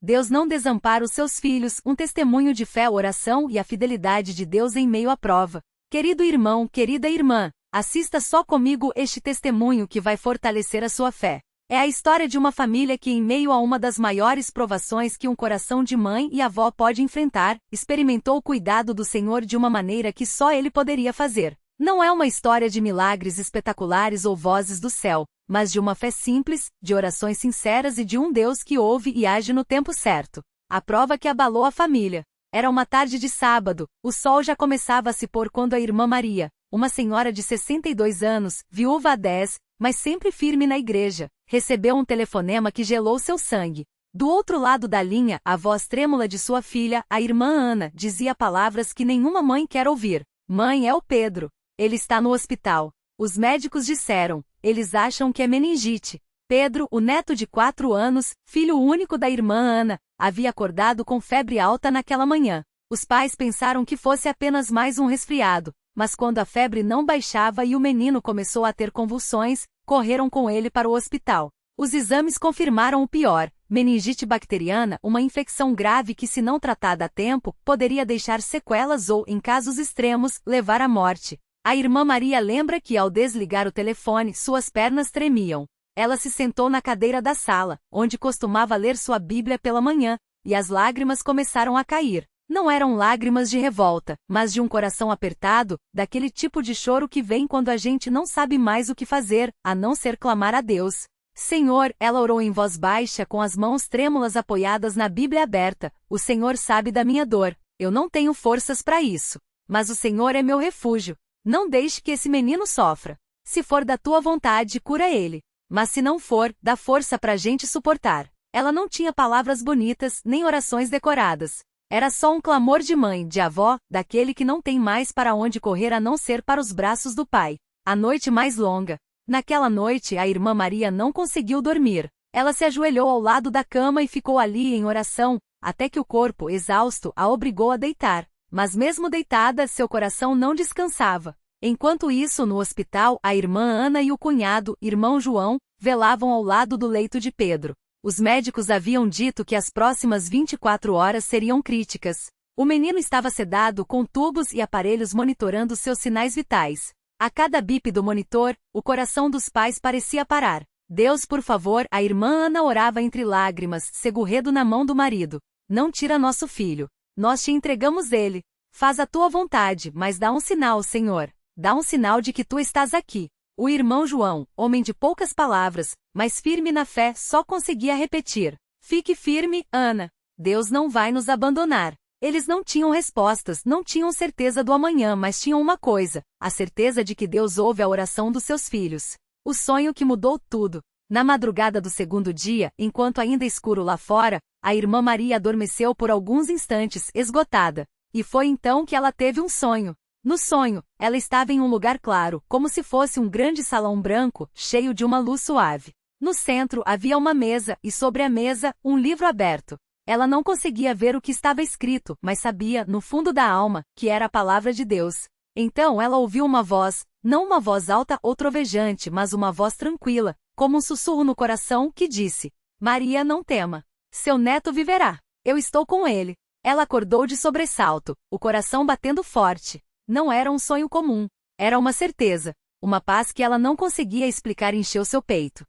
Deus não desampara os seus filhos, um testemunho de fé, oração e a fidelidade de Deus em meio à prova. Querido irmão, querida irmã, assista só comigo este testemunho que vai fortalecer a sua fé. É a história de uma família que, em meio a uma das maiores provações que um coração de mãe e avó pode enfrentar, experimentou o cuidado do Senhor de uma maneira que só Ele poderia fazer. Não é uma história de milagres espetaculares ou vozes do céu, mas de uma fé simples, de orações sinceras e de um Deus que ouve e age no tempo certo. A prova que abalou a família. Era uma tarde de sábado, o sol já começava a se pôr quando a irmã Maria, uma senhora de 62 anos, viúva há 10, mas sempre firme na igreja, recebeu um telefonema que gelou seu sangue. Do outro lado da linha, a voz trêmula de sua filha, a irmã Ana, dizia palavras que nenhuma mãe quer ouvir. Mãe, é o Pedro. Ele está no hospital. Os médicos disseram, eles acham que é meningite. Pedro, o neto de 4 anos, filho único da irmã Ana, havia acordado com febre alta naquela manhã. Os pais pensaram que fosse apenas mais um resfriado, mas quando a febre não baixava e o menino começou a ter convulsões, correram com ele para o hospital. Os exames confirmaram o pior, meningite bacteriana, uma infecção grave que, se não tratada a tempo, poderia deixar sequelas ou, em casos extremos, levar à morte. A irmã Maria lembra que, ao desligar o telefone, suas pernas tremiam. Ela se sentou na cadeira da sala, onde costumava ler sua Bíblia pela manhã, e as lágrimas começaram a cair. Não eram lágrimas de revolta, mas de um coração apertado, daquele tipo de choro que vem quando a gente não sabe mais o que fazer, a não ser clamar a Deus. Senhor, ela orou em voz baixa com as mãos trêmulas apoiadas na Bíblia aberta, o Senhor sabe da minha dor, eu não tenho forças para isso. Mas o Senhor é meu refúgio. Não deixe que esse menino sofra. Se for da tua vontade, cura ele. Mas se não for, dá força pra gente suportar. Ela não tinha palavras bonitas, nem orações decoradas. Era só um clamor de mãe, de avó, daquele que não tem mais para onde correr a não ser para os braços do pai. A noite mais longa. Naquela noite, a irmã Maria não conseguiu dormir. Ela se ajoelhou ao lado da cama e ficou ali em oração, até que o corpo, exausto, a obrigou a deitar. Mas mesmo deitada, seu coração não descansava. Enquanto isso, no hospital, a irmã Ana e o cunhado, irmão João, velavam ao lado do leito de Pedro. Os médicos haviam dito que as próximas 24 horas seriam críticas. O menino estava sedado com tubos e aparelhos monitorando seus sinais vitais. A cada bip do monitor, o coração dos pais parecia parar. Deus, por favor, a irmã Ana orava entre lágrimas, segurredo na mão do marido. Não tira nosso filho. Nós te entregamos ele. Faz a tua vontade, mas dá um sinal, Senhor. Dá um sinal de que tu estás aqui. O irmão João, homem de poucas palavras, mas firme na fé, só conseguia repetir. Fique firme, Ana. Deus não vai nos abandonar. Eles não tinham respostas, não tinham certeza do amanhã, mas tinham uma coisa, a certeza de que Deus ouve a oração dos seus filhos. O sonho que mudou tudo. Na madrugada do segundo dia, enquanto ainda escuro lá fora, a irmã Maria adormeceu por alguns instantes, esgotada. E foi então que ela teve um sonho. No sonho, ela estava em um lugar claro, como se fosse um grande salão branco, cheio de uma luz suave. No centro havia uma mesa, e sobre a mesa, um livro aberto. Ela não conseguia ver o que estava escrito, mas sabia, no fundo da alma, que era a palavra de Deus. Então ela ouviu uma voz, não uma voz alta ou trovejante, mas uma voz tranquila, como um sussurro no coração, que disse: Maria, não tema. Seu neto viverá. Eu estou com ele. Ela acordou de sobressalto, o coração batendo forte. Não era um sonho comum. Era uma certeza. Uma paz que ela não conseguia explicar encheu seu peito.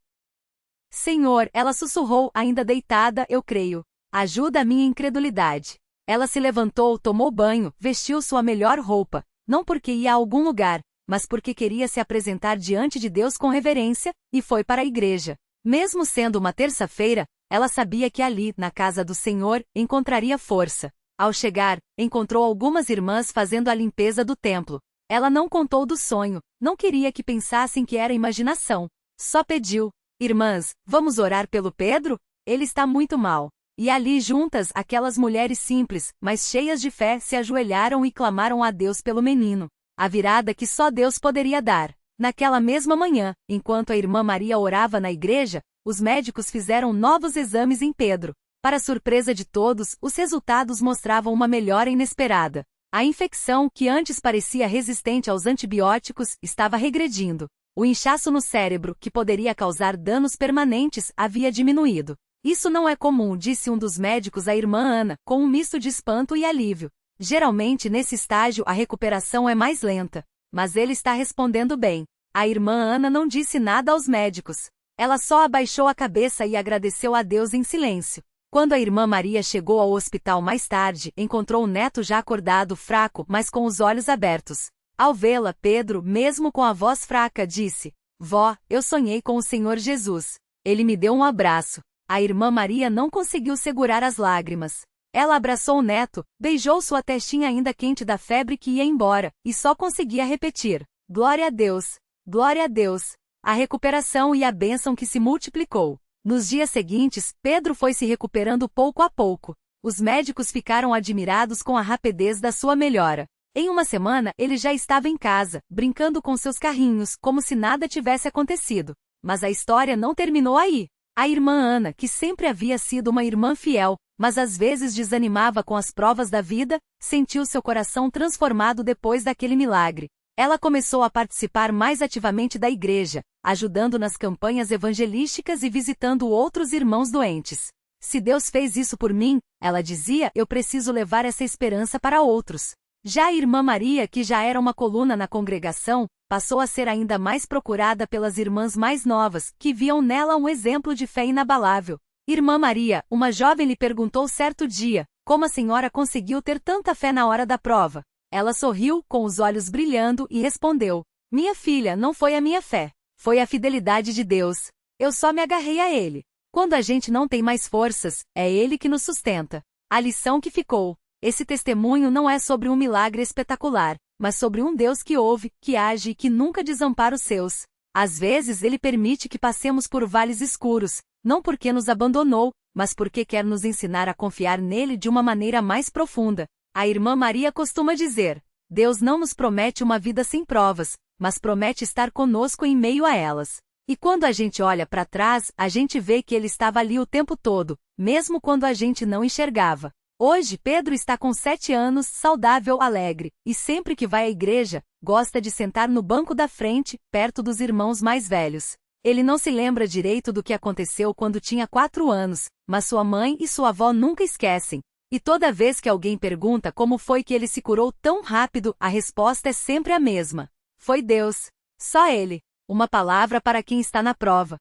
Senhor, ela sussurrou, ainda deitada, eu creio. Ajuda a minha incredulidade. Ela se levantou, tomou banho, vestiu sua melhor roupa, não porque ia a algum lugar, mas porque queria se apresentar diante de Deus com reverência, e foi para a igreja. Mesmo sendo uma terça-feira, ela sabia que ali, na casa do Senhor, encontraria força. Ao chegar, encontrou algumas irmãs fazendo a limpeza do templo. Ela não contou do sonho, não queria que pensassem que era imaginação. Só pediu: irmãs, vamos orar pelo Pedro? Ele está muito mal. E ali juntas, aquelas mulheres simples, mas cheias de fé, se ajoelharam e clamaram a Deus pelo menino. A virada que só Deus poderia dar. Naquela mesma manhã, enquanto a irmã Maria orava na igreja, os médicos fizeram novos exames em Pedro. Para surpresa de todos, os resultados mostravam uma melhora inesperada. A infecção, que antes parecia resistente aos antibióticos, estava regredindo. O inchaço no cérebro, que poderia causar danos permanentes, havia diminuído. Isso não é comum, disse um dos médicos à irmã Ana, com um misto de espanto e alívio. Geralmente nesse estágio a recuperação é mais lenta. Mas ele está respondendo bem. A irmã Ana não disse nada aos médicos. Ela só abaixou a cabeça e agradeceu a Deus em silêncio. Quando a irmã Maria chegou ao hospital mais tarde, encontrou o neto já acordado, fraco, mas com os olhos abertos. Ao vê-la, Pedro, mesmo com a voz fraca, disse: Vó, eu sonhei com o Senhor Jesus. Ele me deu um abraço. A irmã Maria não conseguiu segurar as lágrimas. Ela abraçou o neto, beijou sua testinha ainda quente da febre que ia embora, e só conseguia repetir: Glória a Deus! Glória a Deus! A recuperação e a bênção que se multiplicou. Nos dias seguintes, Pedro foi se recuperando pouco a pouco. Os médicos ficaram admirados com a rapidez da sua melhora. Em uma semana, ele já estava em casa, brincando com seus carrinhos, como se nada tivesse acontecido. Mas a história não terminou aí. A irmã Ana, que sempre havia sido uma irmã fiel, mas às vezes desanimava com as provas da vida, sentiu seu coração transformado depois daquele milagre. Ela começou a participar mais ativamente da igreja, ajudando nas campanhas evangelísticas e visitando outros irmãos doentes. Se Deus fez isso por mim, ela dizia, eu preciso levar essa esperança para outros. Já a irmã Maria, que já era uma coluna na congregação, passou a ser ainda mais procurada pelas irmãs mais novas, que viam nela um exemplo de fé inabalável. Irmã Maria, uma jovem lhe perguntou certo dia, como a senhora conseguiu ter tanta fé na hora da prova? Ela sorriu, com os olhos brilhando, e respondeu: Minha filha, não foi a minha fé. Foi a fidelidade de Deus. Eu só me agarrei a Ele. Quando a gente não tem mais forças, é Ele que nos sustenta. A lição que ficou. Esse testemunho não é sobre um milagre espetacular, mas sobre um Deus que ouve, que age e que nunca desampara os seus. Às vezes Ele permite que passemos por vales escuros, não porque nos abandonou, mas porque quer nos ensinar a confiar nele de uma maneira mais profunda. A irmã Maria costuma dizer: Deus não nos promete uma vida sem provas, mas promete estar conosco em meio a elas. E quando a gente olha para trás, a gente vê que Ele estava ali o tempo todo, mesmo quando a gente não enxergava. Hoje Pedro está com 7 anos, saudável, alegre, e sempre que vai à igreja, gosta de sentar no banco da frente, perto dos irmãos mais velhos. Ele não se lembra direito do que aconteceu quando tinha 4 anos, mas sua mãe e sua avó nunca esquecem. E toda vez que alguém pergunta como foi que ele se curou tão rápido, a resposta é sempre a mesma. Foi Deus. Só Ele. Uma palavra para quem está na prova.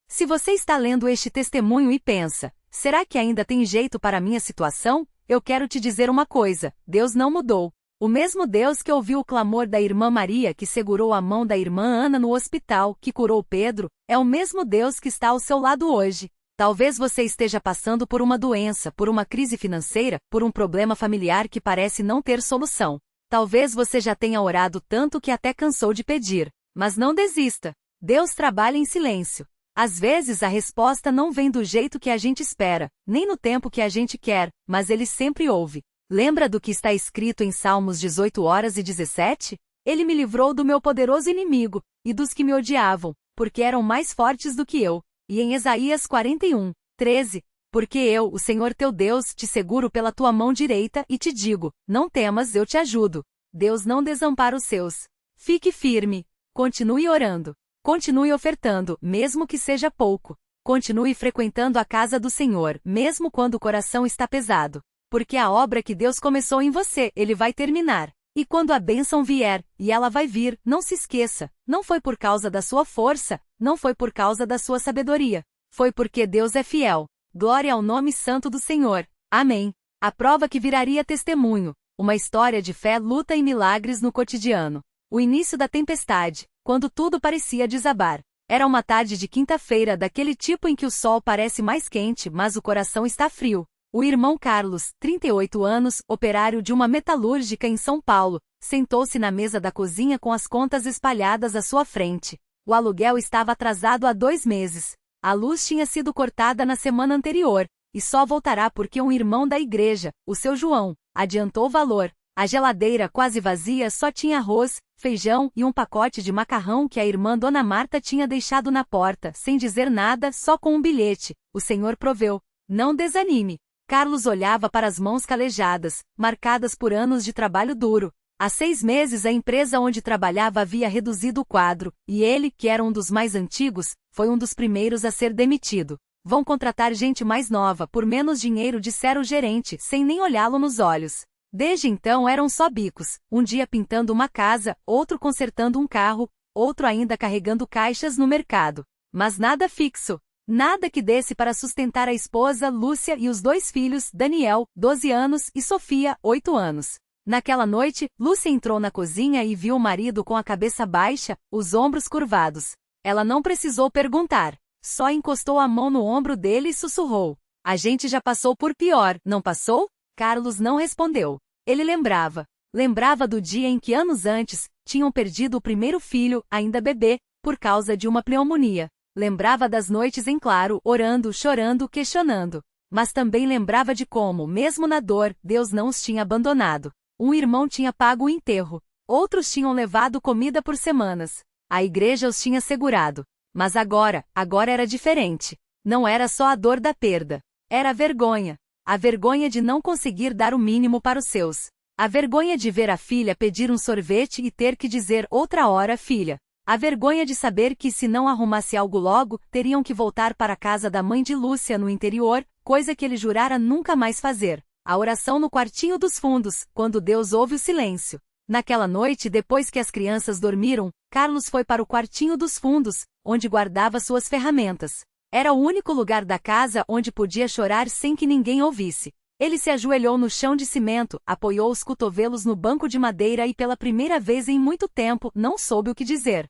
Se você está lendo este testemunho e pensa, será que ainda tem jeito para a minha situação? Eu quero te dizer uma coisa, Deus não mudou. O mesmo Deus que ouviu o clamor da irmã Maria, que segurou a mão da irmã Ana no hospital, que curou Pedro, é o mesmo Deus que está ao seu lado hoje. Talvez você esteja passando por uma doença, por uma crise financeira, por um problema familiar que parece não ter solução. Talvez você já tenha orado tanto que até cansou de pedir. Mas não desista. Deus trabalha em silêncio. Às vezes a resposta não vem do jeito que a gente espera, nem no tempo que a gente quer, mas Ele sempre ouve. Lembra do que está escrito em Salmos 18:17? Ele me livrou do meu poderoso inimigo, e dos que me odiavam, porque eram mais fortes do que eu. E em Isaías 41:13, porque eu, o Senhor teu Deus, te seguro pela tua mão direita e te digo, não temas, eu te ajudo. Deus não desampara os seus. Fique firme. Continue orando. Continue ofertando, mesmo que seja pouco. Continue frequentando a casa do Senhor, mesmo quando o coração está pesado. Porque a obra que Deus começou em você, Ele vai terminar. E quando a bênção vier, e ela vai vir, não se esqueça, não foi por causa da sua força, não foi por causa da sua sabedoria. Foi porque Deus é fiel. Glória ao nome santo do Senhor. Amém. A prova que viraria testemunho. Uma história de fé, luta e milagres no cotidiano. O início da tempestade, quando tudo parecia desabar. Era uma tarde de quinta-feira, daquele tipo em que o sol parece mais quente, mas o coração está frio. O irmão Carlos, 38 anos, operário de uma metalúrgica em São Paulo, sentou-se na mesa da cozinha com as contas espalhadas à sua frente. O aluguel estava atrasado há 2 meses. A luz tinha sido cortada na semana anterior, e só voltará porque um irmão da igreja, o seu João, adiantou o valor. A geladeira quase vazia só tinha arroz, feijão e um pacote de macarrão que a irmã Dona Marta tinha deixado na porta, sem dizer nada, só com um bilhete. O Senhor proveu. Não desanime. Carlos olhava para as mãos calejadas, marcadas por anos de trabalho duro. Há 6 meses a empresa onde trabalhava havia reduzido o quadro, e ele, que era um dos mais antigos, foi um dos primeiros a ser demitido. Vão contratar gente mais nova por menos dinheiro, dissera o gerente, sem nem olhá-lo nos olhos. Desde então eram só bicos, um dia pintando uma casa, outro consertando um carro, outro ainda carregando caixas no mercado. Mas nada fixo. Nada que desse para sustentar a esposa, Lúcia, e os 2 filhos, Daniel, 12 anos, e Sofia, 8 anos. Naquela noite, Lúcia entrou na cozinha e viu o marido com a cabeça baixa, os ombros curvados. Ela não precisou perguntar. Só encostou a mão no ombro dele e sussurrou. A gente já passou por pior, não passou? Carlos não respondeu. Ele lembrava. Lembrava do dia em que anos antes, tinham perdido o primeiro filho, ainda bebê, por causa de uma pneumonia. Lembrava das noites em claro, orando, chorando, questionando. Mas também lembrava de como, mesmo na dor, Deus não os tinha abandonado. Um irmão tinha pago o enterro. Outros tinham levado comida por semanas. A igreja os tinha segurado. Mas agora era diferente. Não era só a dor da perda. Era a vergonha. A vergonha de não conseguir dar o mínimo para os seus. A vergonha de ver a filha pedir um sorvete e ter que dizer outra hora, filha. A vergonha de saber que se não arrumasse algo logo, teriam que voltar para a casa da mãe de Lúcia no interior, coisa que ele jurara nunca mais fazer. A oração no quartinho dos fundos, quando Deus ouve o silêncio. Naquela noite, depois que as crianças dormiram, Carlos foi para o quartinho dos fundos, onde guardava suas ferramentas. Era o único lugar da casa onde podia chorar sem que ninguém ouvisse. Ele se ajoelhou no chão de cimento, apoiou os cotovelos no banco de madeira e pela primeira vez em muito tempo, não soube o que dizer.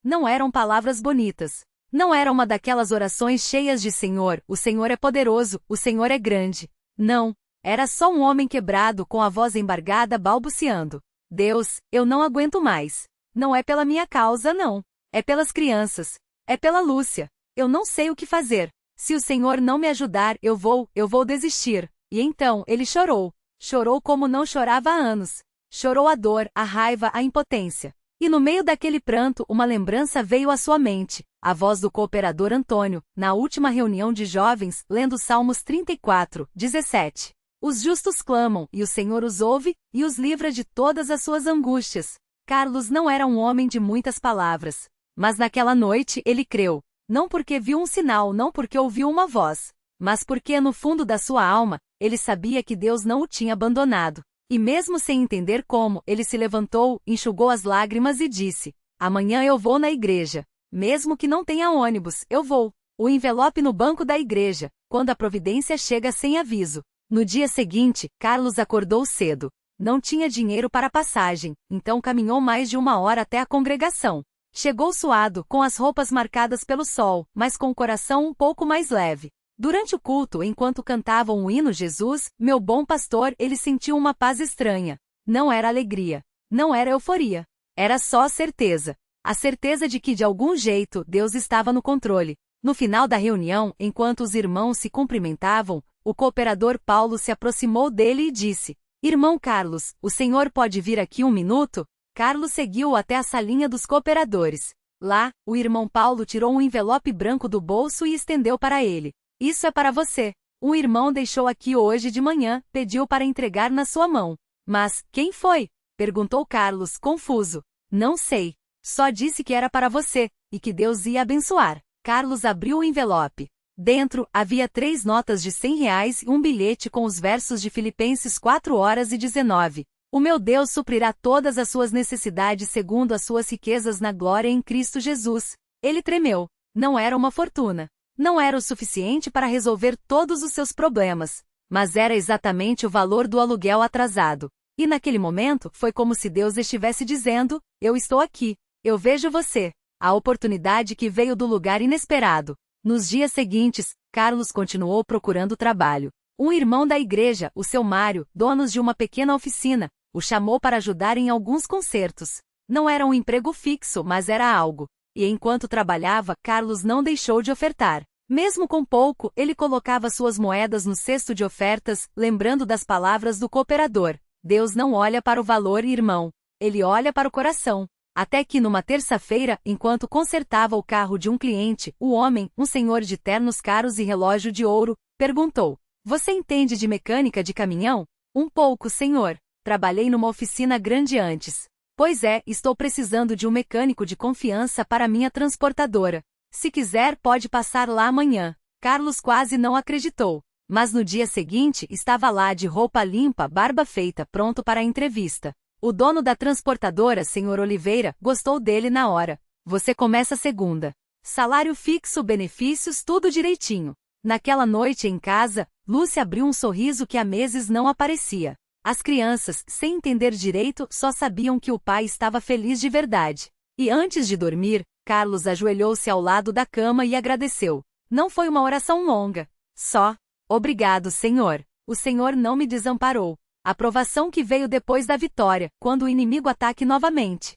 Não eram palavras bonitas. Não era uma daquelas orações cheias de Senhor, o Senhor é poderoso, o Senhor é grande. Não. Era só um homem quebrado com a voz embargada balbuciando. Deus, eu não aguento mais. Não é pela minha causa, não. É pelas crianças. É pela Lúcia. Eu não sei o que fazer. Se o Senhor não me ajudar, eu vou desistir. E então, ele chorou. Chorou como não chorava há anos. Chorou a dor, a raiva, a impotência. E no meio daquele pranto, uma lembrança veio à sua mente. A voz do cooperador Antônio, na última reunião de jovens, lendo Salmos 34, 17. Os justos clamam, e o Senhor os ouve, e os livra de todas as suas angústias. Carlos não era um homem de muitas palavras. Mas naquela noite ele creu. Não porque viu um sinal, não porque ouviu uma voz. Mas porque no fundo da sua alma, ele sabia que Deus não o tinha abandonado. E mesmo sem entender como, ele se levantou, enxugou as lágrimas e disse: amanhã eu vou na igreja. Mesmo que não tenha ônibus, eu vou. O envelope no banco da igreja, quando a providência chega sem aviso. No dia seguinte, Carlos acordou cedo. Não tinha dinheiro para passagem, então caminhou mais de 1 hora até a congregação. Chegou suado, com as roupas marcadas pelo sol, mas com o coração um pouco mais leve. Durante o culto, enquanto cantavam o hino Jesus, meu bom pastor, ele sentiu uma paz estranha. Não era alegria. Não era euforia. Era só a certeza. A certeza de que de algum jeito Deus estava no controle. No final da reunião, enquanto os irmãos se cumprimentavam, o cooperador Paulo se aproximou dele e disse: Irmão Carlos, o senhor pode vir aqui 1 minuto? Carlos seguiu até a salinha dos cooperadores. Lá, o irmão Paulo tirou um envelope branco do bolso e estendeu para ele. Isso é para você. Um irmão deixou aqui hoje de manhã, pediu para entregar na sua mão. Mas, quem foi? Perguntou Carlos, confuso. Não sei. Só disse que era para você, e que Deus ia abençoar. Carlos abriu o envelope. Dentro, havia 3 notas de R$ 100 e um bilhete com os versos de Filipenses 4:19. O meu Deus suprirá todas as suas necessidades segundo as suas riquezas na glória em Cristo Jesus. Ele tremeu. Não era uma fortuna. Não era o suficiente para resolver todos os seus problemas. Mas era exatamente o valor do aluguel atrasado. E naquele momento, foi como se Deus estivesse dizendo: eu estou aqui. Eu vejo você. A oportunidade que veio do lugar inesperado. Nos dias seguintes, Carlos continuou procurando trabalho. Um irmão da igreja, o seu Mário, dono de uma pequena oficina, o chamou para ajudar em alguns concertos. Não era um emprego fixo, mas era algo. E enquanto trabalhava, Carlos não deixou de ofertar. Mesmo com pouco, ele colocava suas moedas no cesto de ofertas, lembrando das palavras do cooperador. Deus não olha para o valor, irmão. Ele olha para o coração. Até que numa terça-feira, enquanto consertava o carro de um cliente, o homem, um senhor de ternos caros e relógio de ouro, perguntou: Você entende de mecânica de caminhão? Um pouco, senhor. Trabalhei numa oficina grande antes. Pois é, estou precisando de um mecânico de confiança para minha transportadora. Se quiser, pode passar lá amanhã. Carlos quase não acreditou. Mas no dia seguinte estava lá de roupa limpa, barba feita, pronto para a entrevista. O dono da transportadora, Sr. Oliveira, gostou dele na hora. Você começa segunda. Salário fixo, benefícios, tudo direitinho. Naquela noite em casa, Lúcia abriu um sorriso que há meses não aparecia. As crianças, sem entender direito, só sabiam que o pai estava feliz de verdade. E antes de dormir, Carlos ajoelhou-se ao lado da cama e agradeceu. Não foi uma oração longa. Só, obrigado, Senhor. O Senhor não me desamparou. Aprovação que veio depois da vitória, quando o inimigo ataque novamente.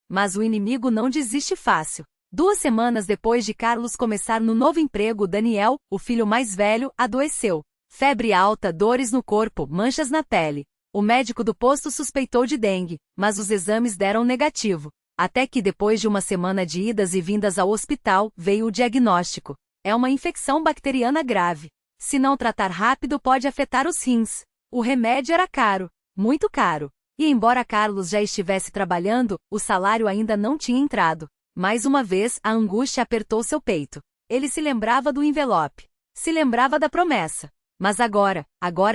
Mas o inimigo não desiste fácil. 2 semanas depois de Carlos começar no novo emprego, Daniel, o filho mais velho, adoeceu. Febre alta, dores no corpo, manchas na pele. O médico do posto suspeitou de dengue, mas os exames deram negativo. Até que depois de uma semana de idas e vindas ao hospital, veio o diagnóstico. É uma infecção bacteriana grave. Se não tratar rápido, pode afetar os rins. O remédio era caro, muito caro. E embora Carlos já estivesse trabalhando, o salário ainda não tinha entrado. Mais uma vez, a angústia apertou seu peito. Ele se lembrava do envelope. Se lembrava da promessa. Mas agora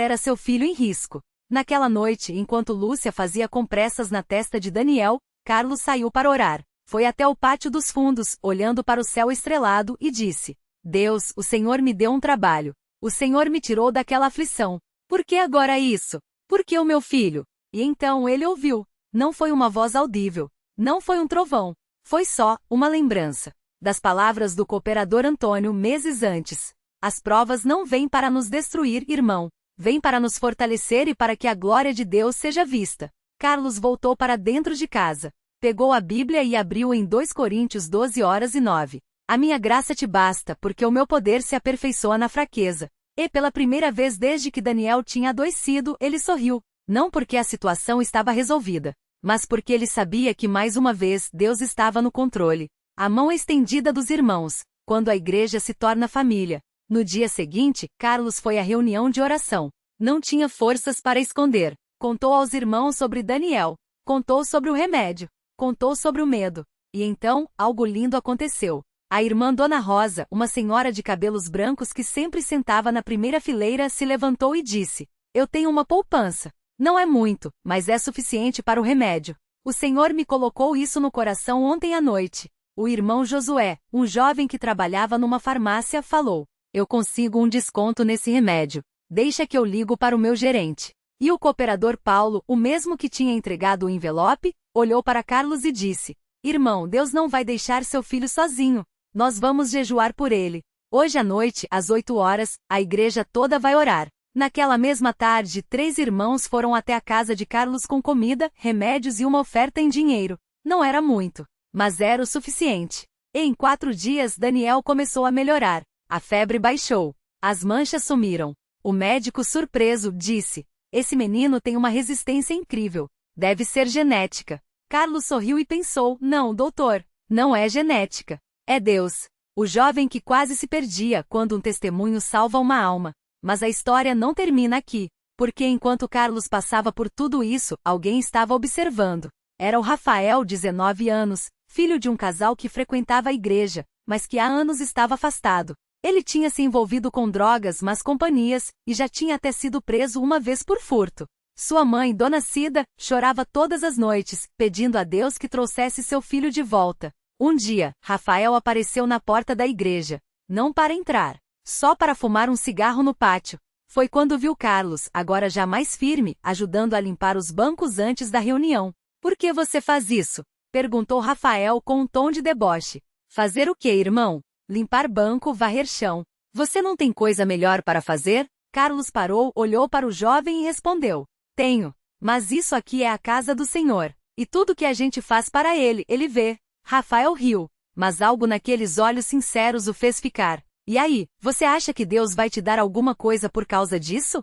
era seu filho em risco. Naquela noite, enquanto Lúcia fazia compressas na testa de Daniel, Carlos saiu para orar. Foi até o pátio dos fundos, olhando para o céu estrelado, e disse: Deus, o Senhor me deu um trabalho. O Senhor me tirou daquela aflição. Por que agora isso? Por que o meu filho? E então ele ouviu. Não foi uma voz audível. Não foi um trovão. Foi só uma lembrança das palavras do cooperador Antônio meses antes. As provas não vêm para nos destruir, irmão. Vêm para nos fortalecer e para que a glória de Deus seja vista. Carlos voltou para dentro de casa. Pegou a Bíblia e abriu em 2 Coríntios 12:9. A minha graça te basta, porque o meu poder se aperfeiçoa na fraqueza. E pela primeira vez desde que Daniel tinha adoecido, ele sorriu. Não porque a situação estava resolvida, mas porque ele sabia que mais uma vez Deus estava no controle. A mão estendida dos irmãos, quando a igreja se torna família. No dia seguinte, Carlos foi à reunião de oração. Não tinha forças para esconder. Contou aos irmãos sobre Daniel. Contou sobre o remédio. Contou sobre o medo. E então, algo lindo aconteceu. A irmã Dona Rosa, uma senhora de cabelos brancos que sempre sentava na primeira fileira, se levantou e disse: Eu tenho uma poupança. Não é muito, mas é suficiente para o remédio. O Senhor me colocou isso no coração ontem à noite. O irmão Josué, um jovem que trabalhava numa farmácia, falou: Eu consigo um desconto nesse remédio. Deixa que eu ligo para o meu gerente. E o cooperador Paulo, o mesmo que tinha entregado o envelope, olhou para Carlos e disse: Irmão, Deus não vai deixar seu filho sozinho. Nós vamos jejuar por ele. Hoje à noite, às 8 horas, a igreja toda vai orar. Naquela mesma tarde, 3 irmãos foram até a casa de Carlos com comida, remédios e uma oferta em dinheiro. Não era muito, mas era o suficiente. E em 4 dias, Daniel começou a melhorar. A febre baixou. As manchas sumiram. O médico, surpreso, disse: Esse menino tem uma resistência incrível. Deve ser genética. Carlos sorriu e pensou: Não, doutor. Não é genética. É Deus. O jovem que quase se perdia quando um testemunho salva uma alma. Mas a história não termina aqui, porque enquanto Carlos passava por tudo isso, alguém estava observando. Era o Rafael, 19 anos, filho de um casal que frequentava a igreja, mas que há anos estava afastado. Ele tinha se envolvido com drogas, más companhias, e já tinha até sido preso uma vez por furto. Sua mãe, Dona Cida, chorava todas as noites, pedindo a Deus que trouxesse seu filho de volta. Um dia, Rafael apareceu na porta da igreja. Não para entrar. Só para fumar um cigarro no pátio. Foi quando viu Carlos, agora já mais firme, ajudando a limpar os bancos antes da reunião. Por que você faz isso? Perguntou Rafael com um tom de deboche. Fazer o quê, irmão? Limpar banco, varrer chão. Você não tem coisa melhor para fazer? Carlos parou, olhou para o jovem e respondeu: Tenho. Mas isso aqui é a casa do Senhor. E tudo que a gente faz para ele vê. Rafael riu. Mas algo naqueles olhos sinceros o fez ficar. E aí, você acha que Deus vai te dar alguma coisa por causa disso?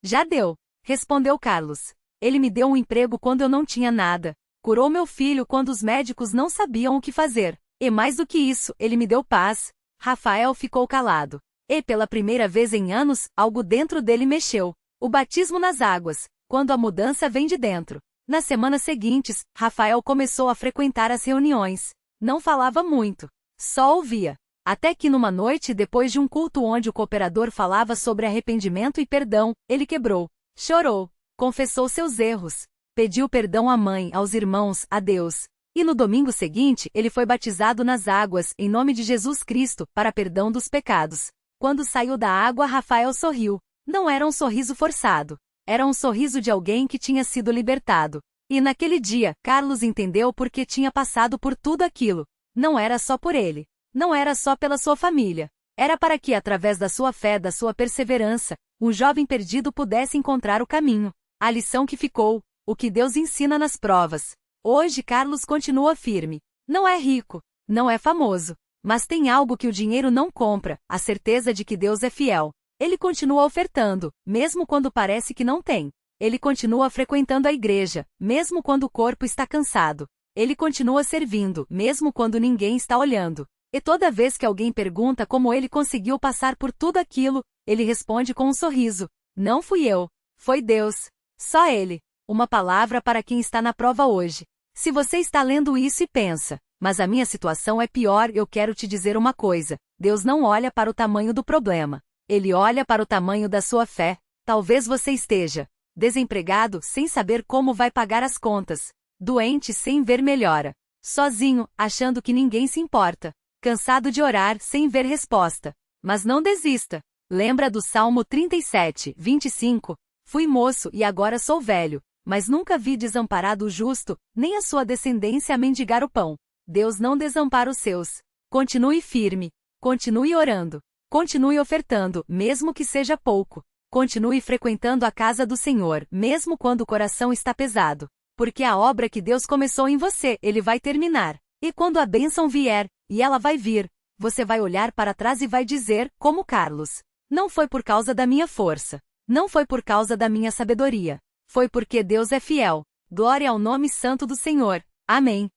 Já deu, respondeu Carlos. Ele me deu um emprego quando eu não tinha nada. Curou meu filho quando os médicos não sabiam o que fazer. E mais do que isso, ele me deu paz. Rafael ficou calado. E pela primeira vez em anos, algo dentro dele mexeu. O batismo nas águas, quando a mudança vem de dentro. Nas semanas seguintes, Rafael começou a frequentar as reuniões. Não falava muito. Só ouvia. Até que numa noite depois de um culto onde o cooperador falava sobre arrependimento e perdão, ele quebrou, chorou, confessou seus erros, pediu perdão à mãe, aos irmãos, a Deus. E no domingo seguinte ele foi batizado nas águas, em nome de Jesus Cristo, para perdão dos pecados. Quando saiu da água, Rafael sorriu. Não era um sorriso forçado. Era um sorriso de alguém que tinha sido libertado. E naquele dia, Carlos entendeu por que tinha passado por tudo aquilo. Não era só por ele. Não era só pela sua família. Era para que, através da sua fé, da sua perseverança, um jovem perdido pudesse encontrar o caminho. A lição que ficou, o que Deus ensina nas provas. Hoje Carlos continua firme. Não é rico, não é famoso, mas tem algo que o dinheiro não compra, a certeza de que Deus é fiel. Ele continua ofertando, mesmo quando parece que não tem. Ele continua frequentando a igreja, mesmo quando o corpo está cansado. Ele continua servindo, mesmo quando ninguém está olhando. E toda vez que alguém pergunta como ele conseguiu passar por tudo aquilo, ele responde com um sorriso. Não fui eu. Foi Deus. Só Ele. Uma palavra para quem está na prova hoje. Se você está lendo isso e pensa, mas a minha situação é pior, eu quero te dizer uma coisa. Deus não olha para o tamanho do problema. Ele olha para o tamanho da sua fé. Talvez você esteja desempregado, sem saber como vai pagar as contas. Doente, sem ver melhora. Sozinho, achando que ninguém se importa. Cansado de orar, sem ver resposta. Mas não desista. Lembra do Salmo 37, 25? Fui moço e agora sou velho, mas nunca vi desamparado o justo, nem a sua descendência a mendigar o pão. Deus não desampara os seus. Continue firme. Continue orando. Continue ofertando, mesmo que seja pouco. Continue frequentando a casa do Senhor, mesmo quando o coração está pesado. Porque a obra que Deus começou em você, Ele vai terminar. E quando a bênção vier, e ela vai vir, você vai olhar para trás e vai dizer, como Carlos: não foi por causa da minha força. Não foi por causa da minha sabedoria. Foi porque Deus é fiel. Glória ao nome santo do Senhor. Amém.